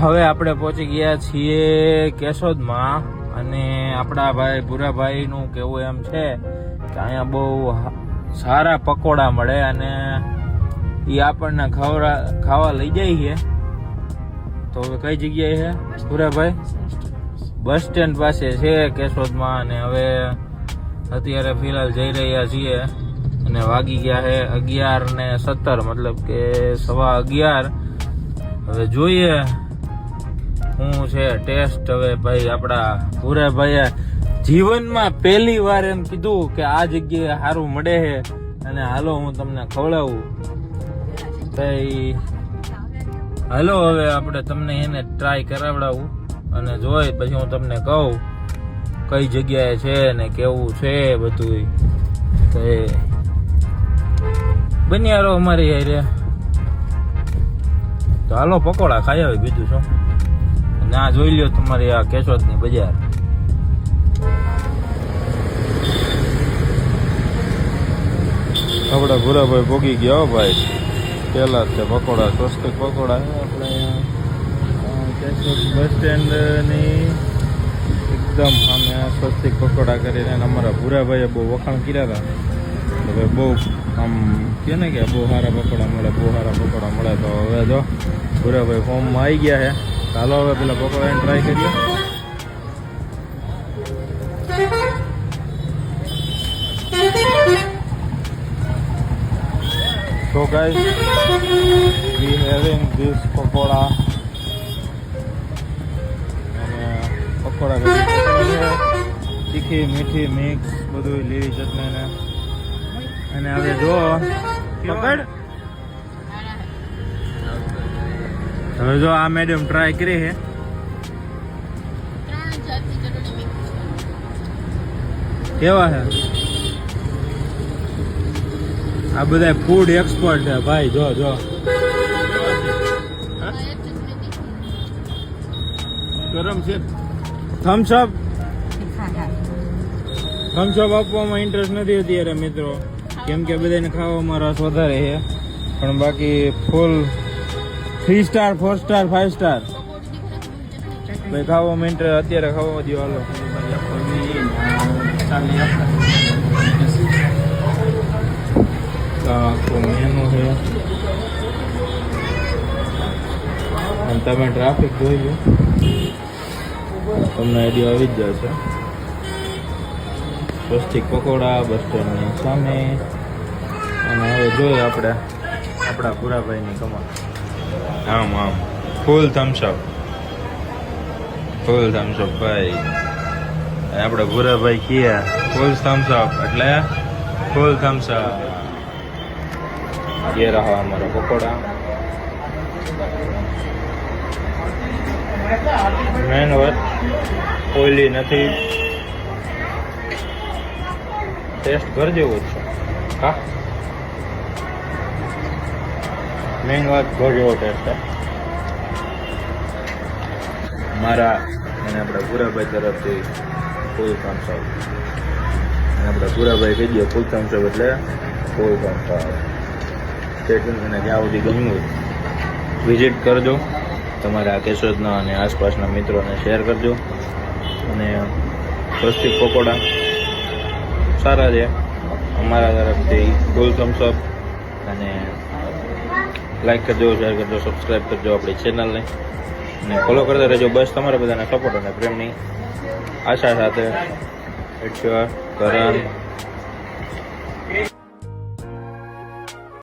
હવે આપણે પહોંચી ગયા છીએ કેશોદમાં અને આપણા ભાઈ ભૂરાભાઈ નું કેવું એમ છે કે અહીંયા બહુ સારા પકોડા મળે અને એ આપણને ખાવા લઈ જાય છે. તો હવે કઈ જગ્યાએ છે ભૂરાભાઈ? બસ સ્ટેન્ડ પાસે છે કેશોદમાં. અને હવે અત્યારે ફિલહાલ જઈ રહ્યા છીએ અને વાગી ગયા છે 11:17, મતલબ કે 11:15. હવે જોઈએ શું છે ટેસ્ટ. હવે ભાઈ આપણા ભૂરાભાઈએ જીવનમાં પહેલી વાર એમ કીધું કે આ જગ્યાએ સારું મળે છે અને હાલો હું તમને ખવડાવું. ભાઈ હાલો હવે આપણે તમને એને ટ્રાય કરાવડાવું અને જોઈ પછી હું તમને કહું કઈ જગ્યાએ છે ને કેવું છે બધું. તો એ બન્યા રહો અમારી હારે. તો હાલો પકોડા ખાઈ આવે, બીજું શું. ના જોઈ લ્યો તમારી આ કેશોદની બજાર. આપડા ભૂરાભાઈ ભોગી ગયા ભાઈ. પેલા જ પકોડા, સ્વસ્તિક પકોડા આપણે અહીંયા કેશોદ બસ સ્ટેન્ડ ની એકદમ સામે સ્વસ્તિક પકોડા કરીને અમારા ભૂરાભાઈએ બહુ વખાણ કર્યા હતા. હવે બહુ આમ કે ને કે બહુ સારા પકોડા મળે, બહુ સારા પકોડા મળે. તો હવે જો ભૂરાભાઈ ફોર્મમાં આવી ગયા છે. ચાલો હવે પેલા પકોડાને ટ્રાય કરીએ. So guys, we having this pakoda અને પકોડા તીખી મીઠી મિક્સ બધું લીલી ચટણી ને. અને હવે જો પકડ, હવે જો આ મેડમ ટ્રાય કરી છે. કેવા છે? આ બધા ફૂડ એક્સપર્ટ છે ભાઈ. જો જો ગરમ છે. થમ્સઅપ આપવામાં ઇન્ટરેસ્ટ નથી અત્યારે મિત્રો, કેમ કે બધાને ખાવામાં રસ વધારે છે. પણ બાકી ફૂલ 3 સ્ટાર 4 સ્ટાર 5 સ્ટાર ભાઈ ખાવામાં ઇન્ટરેસ્ટ અત્યારે ખાવા દો. હાલો મેનુ છે અને તમે ટ્રાફિક જોઈ લો, તમને આઈડિયા આવી જ જશે. સ્વસ્તિક પકોડા બસ સ્ટેન્ડની સામે. અને હવે જોઈએ આપણે આપણા ભૂરાભાઈની કમાલ. આમ આમ ફૂલ થમ્સઅપ ભાઈ. આપણે ભૂરાભાઈ કીએ ફૂલ થમ્સઅપ એટલે ફૂલ થમ્સઅપ. ये रहा हमारा पकोड़ा. મેન વાત ઓઈલી નથી, ટેસ્ટ ઘર જેવો જ છે. હા મેન વાત ઘર જેવો ટેસ્ટ છે મારા. અને આપણા ભૂરાભાઈ તરફથી ફૂલ થમ્સઅપ. અને આપણા ભૂરાભાઈ કહી દે ફૂલ થમ્સઅપ એટલે ફૂલ થમ્સઅપ. અને જ્યાં સુધી ગમ્યું વિઝિટ કરજો. તમારા કેશોદના અને આસપાસના મિત્રોને શેર કરજો. અને સ્વસ્તિક પકોડા સારા છે અમારા તરફથી ફૂલ થમ્સઅપ. અને લાઈક કરજો, શેર કરજો, સબસ્ક્રાઈબ કરજો આપણી ચેનલને અને ફોલો કરતા રહેજો. બસ તમારા બધાના સપોર્ટ અને પ્રેમની આશા સાથે. It's your Karan.